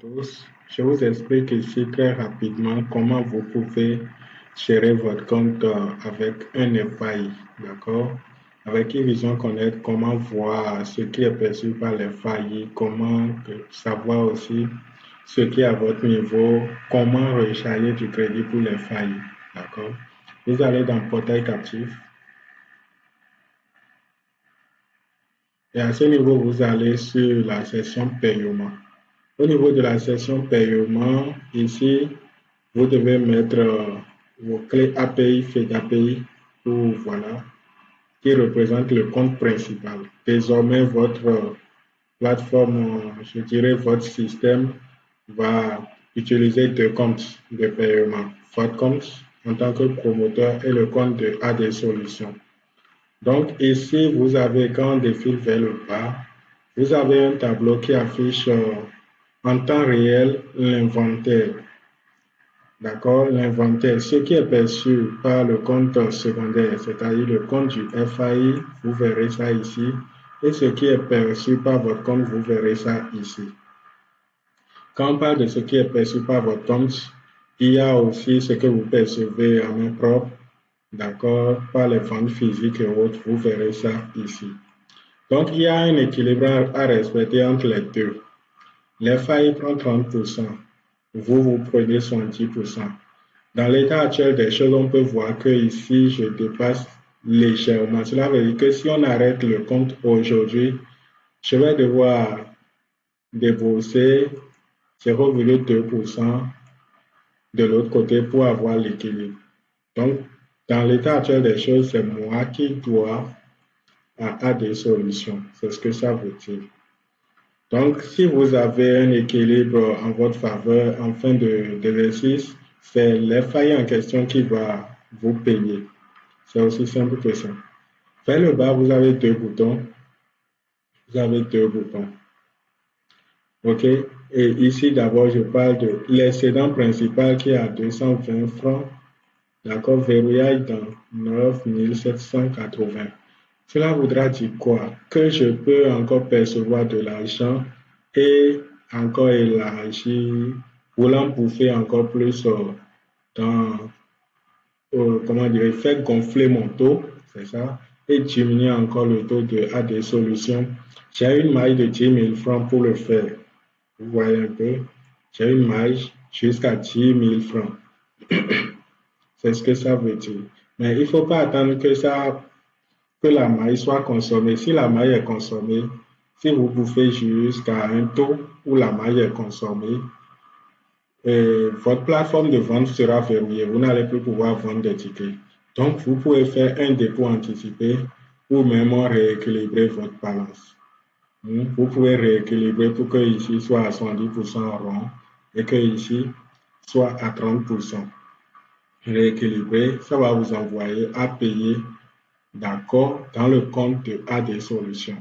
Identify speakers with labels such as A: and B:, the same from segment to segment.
A: tous. Je vous explique ici très rapidement comment vous pouvez gérer votre compte avec un FAI, d'accord? Avec une vision connaître comment voir ce qui est perçu par les faillis, comment savoir aussi ce qui est à votre niveau, comment recharger du crédit pour les faillis, d'accord? Vous allez dans Portail Captif. Et à ce niveau, vous allez sur la section paiement. Au niveau de la section paiement, ici, vous devez mettre vos clés API, FedAPI, pour, voilà, qui représente le compte principal. Désormais, votre plateforme, je dirais votre système, va utiliser deux comptes de paiement. Votre compte en tant que promoteur et le compte de AD Solutions. Donc ici, vous avez, quand on défile vers le bas, vous avez un tableau qui affiche en temps réel l'inventaire. D'accord? L'inventaire, ce qui est perçu par le compte secondaire, c'est-à-dire le compte du FAI, vous verrez ça ici. Et ce qui est perçu par votre compte, vous verrez ça ici. Quand on parle de ce qui est perçu par votre compte, il y a aussi ce que vous percevez en main propre, d'accord, par les ventes physiques et autres, vous verrez ça ici. Donc, il y a un équilibre à respecter entre les deux. Les failles prennent 30%, vous prenez 70%. Dans l'état actuel des choses, on peut voir que ici, je dépasse légèrement. Cela veut dire que si on arrête le compte aujourd'hui, je vais devoir débourser 0,2% de l'autre côté pour avoir l'équilibre. Donc, dans l'état actuel des choses, c'est moi qui dois à des solutions. C'est ce que ça veut dire. Donc, si vous avez un équilibre en votre faveur en fin d'exercice, c'est les failles en question qui va vous payer. C'est aussi simple que ça. Vers le bas, vous avez deux boutons. Vous avez deux boutons. OK? Et ici, d'abord, je parle de l'excédent principal qui est à 220 francs. D'accord? Verrouillage dans 9 780. Cela voudra dire quoi? Que je peux encore percevoir de l'argent et encore élargir pour l'embouffer encore plus dans, comment dire, faire gonfler mon taux, c'est ça, et diminuer encore le taux à des solutions. J'ai une marge de 10 000 francs pour le faire. Vous voyez un peu? J'ai une marge jusqu'à 10 000 francs. C'est ce que ça veut dire. Mais il ne faut pas attendre que la maille soit consommée. Si la maille est consommée, si vous bouffez jusqu'à un taux où la maille est consommée, votre plateforme de vente sera verrouillée. Vous n'allez plus pouvoir vendre des tickets. Donc, vous pouvez faire un dépôt anticipé ou même rééquilibrer votre balance. Vous pouvez rééquilibrer pour que ici soit à 70% rond et que ici soit à 30%. Rééquilibrer, ça va vous envoyer à payer, d'accord, dans le compte de AD Solutions.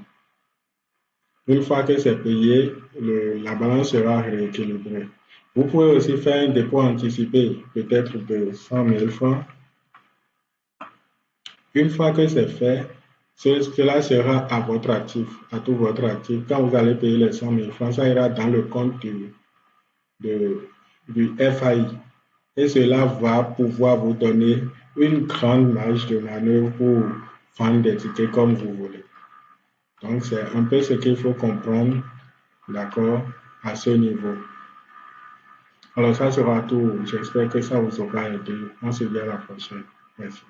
A: Une fois que c'est payé, la balance sera rééquilibrée. Vous pouvez aussi faire un dépôt anticipé, peut-être de 100 000 francs. Une fois que c'est fait, cela sera à votre actif, à tout votre actif. Quand vous allez payer les 100 000 francs, ça ira dans le compte du FAI. Et cela va pouvoir vous donner une grande marge de manœuvre pour vendre des tickets comme vous voulez. Donc, c'est un peu ce qu'il faut comprendre, d'accord, à ce niveau. Alors, ça sera tout. J'espère que ça vous aura aidé. On se dit à la prochaine. Merci.